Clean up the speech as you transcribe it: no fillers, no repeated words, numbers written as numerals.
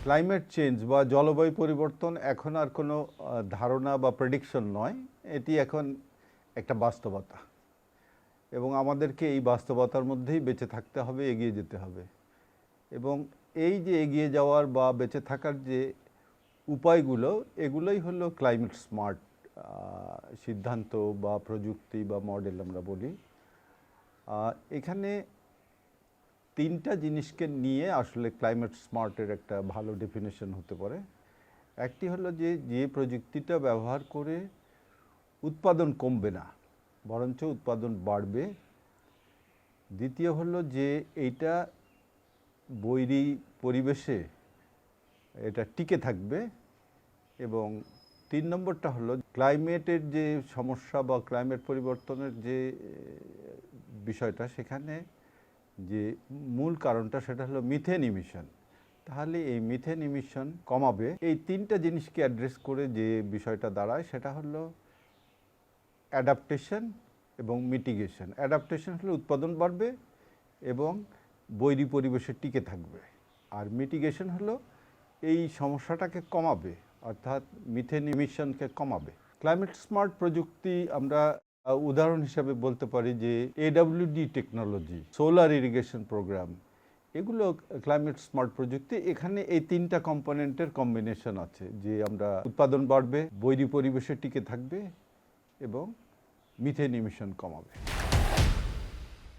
Climate change বা জলবায়ু পরিবর্তন এখন আর কোনো ধারণা বা প্রেডিকশন নয়, এটি এখন একটা বাস্তবতা এবং আমাদেরকে এই বাস্তবতার মধ্যেই বেঁচে থাকতে হবে, এগিয়ে যেতে হবে। এবং এই যে এগিয়ে যাওয়ার বা বেঁচে থাকার যে উপায়গুলো, এগুলোই হলো ক্লাইমেট স্মার্ট সিদ্ধান্ত বা প্রযুক্তি বা মডেল আমরা বলি। এখানে তিনটা জিনিসকে নিয়ে আসলে ক্লাইমেট স্মার্টের একটা ভালো ডেফিনেশন হতে পারে। একটি হলো যে প্রযুক্তিটা ব্যবহার করে উৎপাদন কমবে না, বরঞ্চ উৎপাদন বাড়বে। দ্বিতীয় হলো যে এইটা বৈরী পরিবেশে এটা টিকে থাকবে। এবং 3 নম্বরটা হলো ক্লাইমেটের যে সমস্যা বা ক্লাইমেট পরিবর্তনের যে বিষয়টা, সেখানে যে মূল কারণটা সেটা হলো মিথেন ইমিশন। তাহলে এই মিথেন ইমিশন কমাবে। এই তিনটা জিনিসকে অ্যাড্রেস করে যে বিষয়টা দাঁড়ায় সেটা হলো অ্যাডাপ্টেশন এবং মিটিগেশন। অ্যাডাপ্টেশন হলো উৎপাদন বাড়বে এবং বৈরী পরিবেশে টিকে থাকবে, আর মিটিগেশন হলো এই সমস্যাটাকে কমাবে, অর্থাৎ মিথেন ইমিশনকে কমাবে। ক্লাইমেট স্মার্ট প্রযুক্তি আমরা উদাহরণ হিসাবে বলতে পারি যে AWD technology, solar irrigation programme, এগুলো ক্লাইমেট স্মার্ট প্রযুক্তি। এখানে এই তিনটা কম্পোনেন্টের কম্বিনেশন আছে, যে আমরা উৎপাদন বাড়বে, বৈরী পরিবেশে টিকে থাকবে এবং মিথেন ইমিশন কমাবে।